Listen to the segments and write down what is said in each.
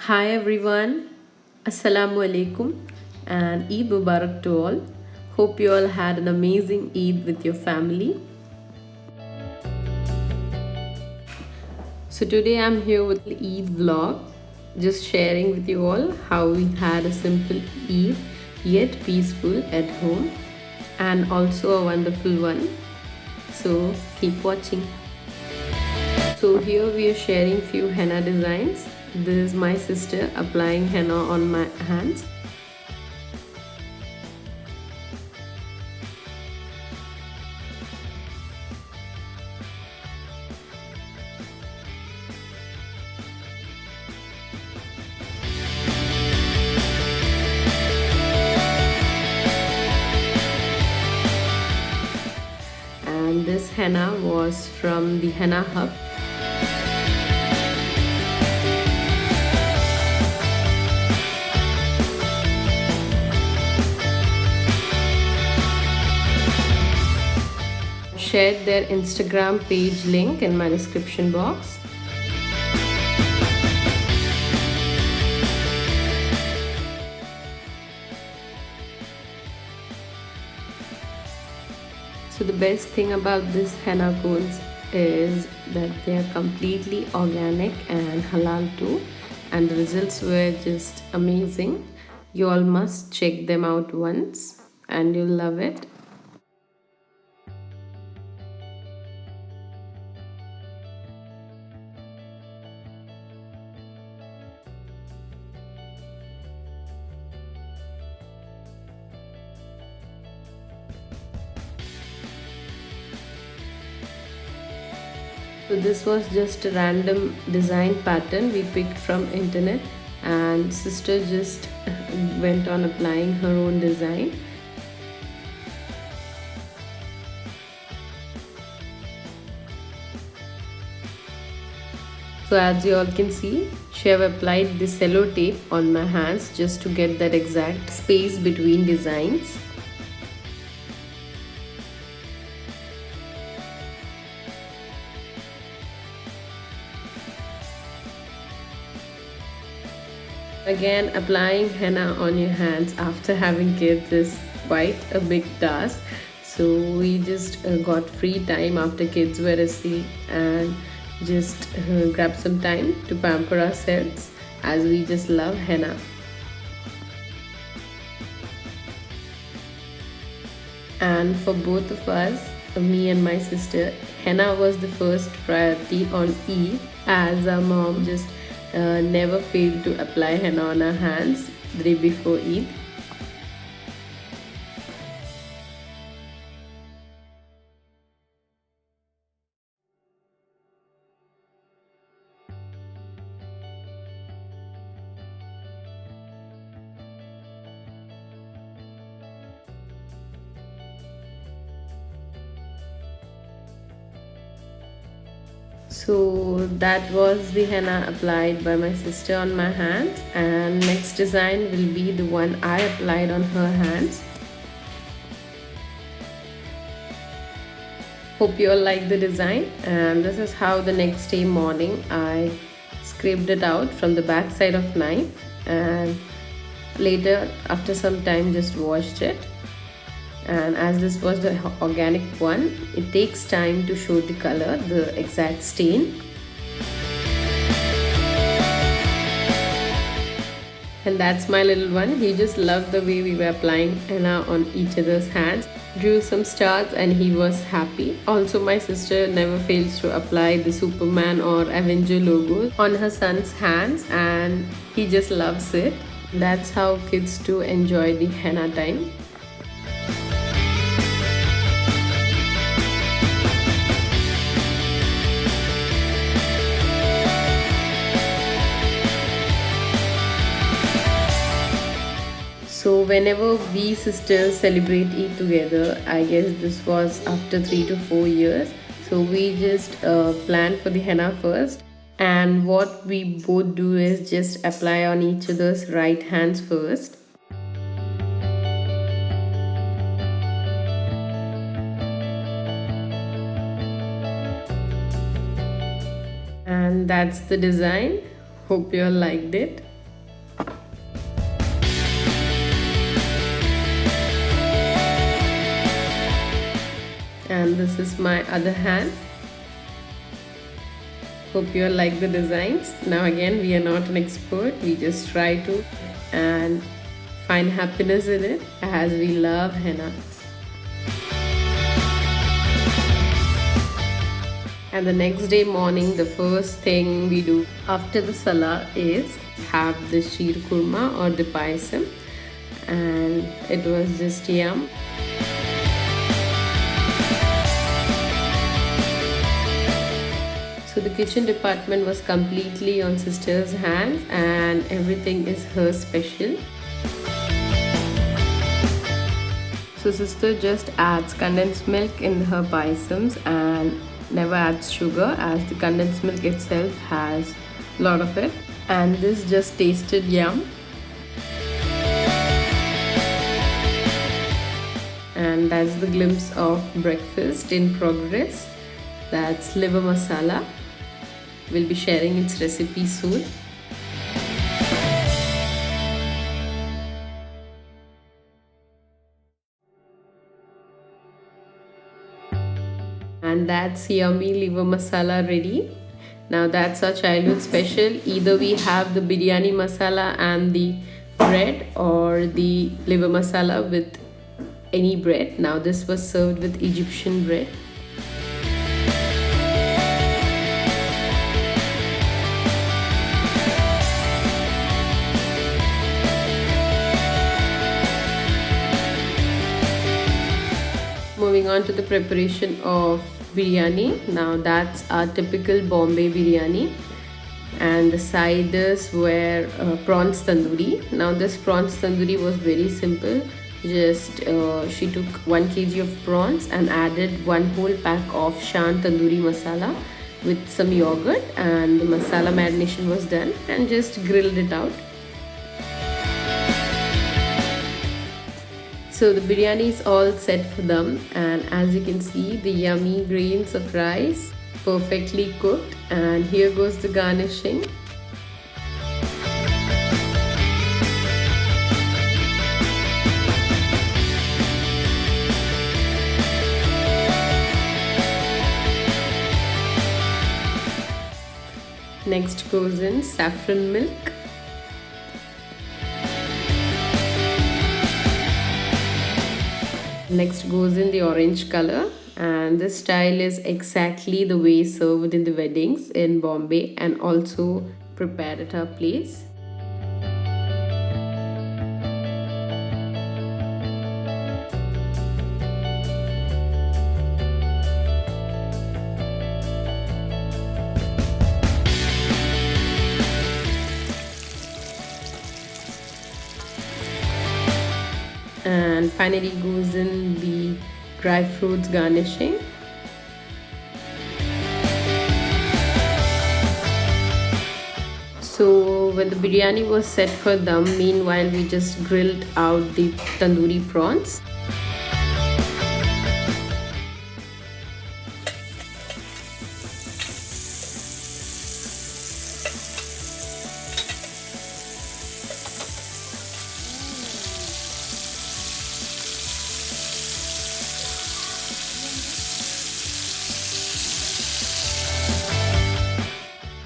Hi everyone, Assalamu alaikum and Eid Mubarak to all. Hope you all had an amazing Eid with your family. So today I'm here with the Eid vlog, just sharing with you all how we had a simple Eid yet peaceful at home and also a wonderful one. So keep watching. So here we are sharing few henna designs. This is my sister applying henna on my hands. And this henna was from the Henna Hub. Shared their Instagram page link in my description box. So the best thing about this henna cones is that they are completely organic and halal too, and the results were just amazing. You all must check them out once and you'll love it. So this was just a random design pattern we picked from internet, and sister just went on applying her own design. So as you all can see, she have applied the cello tape on my hands just to get that exact space between designs. Again, applying henna on your hands after having kids is quite a big task. So we just got free time after kids were asleep and just grabbed some time to pamper ourselves as we just love henna. And for both of us, me and my sister, henna was the first priority on Eid, as our mom just never failed to apply henna on our hands the day before Eid. So that was the henna applied by my sister on my hands, and next design will be the one I applied on her hands. Hope you all like the design, and this is how the next day morning I scraped it out from the back side of knife, and later after some time just washed it. And as this was the organic one, it takes time to show the color, the exact stain. And that's my little one. He just loved the way we were applying henna on each other's hands. Drew some stars and he was happy. Also, my sister never fails to apply the Superman or Avenger logo on her son's hands, and he just loves it. That's how kids too enjoy the henna time. So whenever we sisters celebrate Eid together, I guess this was after 3 to 4 years. So we just plan for the henna first, and what we both do is just apply on each other's right hands first. And that's the design. Hope you all liked it. And this is my other hand. Hope you all like the designs. Now again, we are not an expert, we just try to and find happiness in it as we love henna. And the next day morning, the first thing we do after the salah is have the sheer kurma or the payasam, and it was just yum. So the kitchen department was completely on sister's hands and everything is her special. So sister just adds condensed milk in her payasams and never adds sugar, as the condensed milk itself has a lot of it, and this just tasted yum. And that's the glimpse of breakfast in progress. That's liver masala. We'll be sharing its recipe soon. And that's yummy liver masala ready. Now that's our childhood special. Either we have the biryani masala and the bread, or the liver masala with any bread. Now this was served with Egyptian bread. Moving on to the preparation of biryani. Now that's our typical Bombay biryani, and the sides were prawns tandoori. Now this prawns tandoori was very simple. Just she took 1 kg of prawns and added 1 whole pack of shan tandoori masala with some yogurt, and the masala marination was done, and just grilled it out. So the biryani is all set for them, and as you can see, the yummy grains of rice perfectly cooked, and here goes the garnishing. Next goes in saffron milk. Next goes in the orange color, and this style is exactly the way served in the weddings in Bombay and also prepared at our place. And finally goes in the dry fruits garnishing. So when the biryani was set for dum, meanwhile we just grilled out the tandoori prawns.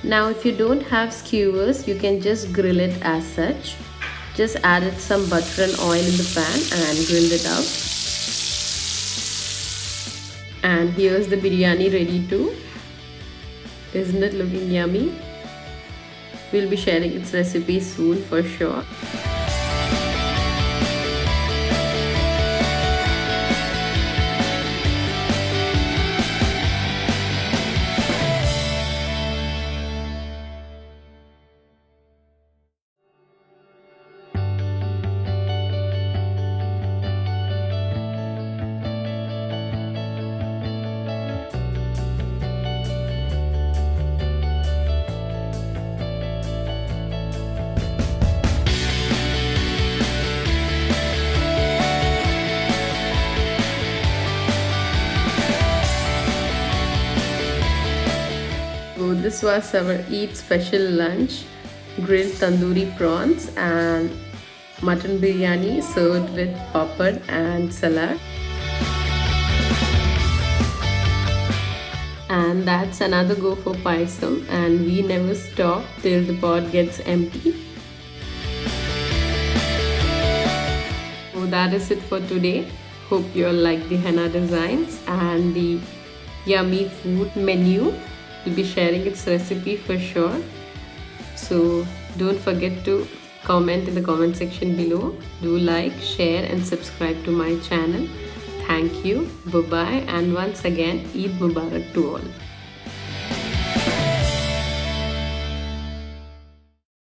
Now if you don't have skewers, you can just grill it as such. Just added some butter and oil in the pan and grilled it out. And here's the biryani ready too. Isn't it looking yummy? We'll be sharing its recipe soon for sure. So this was our Eid special lunch: grilled tandoori prawns and mutton biryani served with papad and salad. And that's another go for payasam, and we never stop till the pot gets empty. So that is it for today. Hope you all like the henna designs and the yummy food menu. We'll be sharing its recipe for sure. So don't forget to comment in the comment section below. Do like, share and subscribe to my channel. Thank you. Bye bye, and once again Eid Mubarak to all.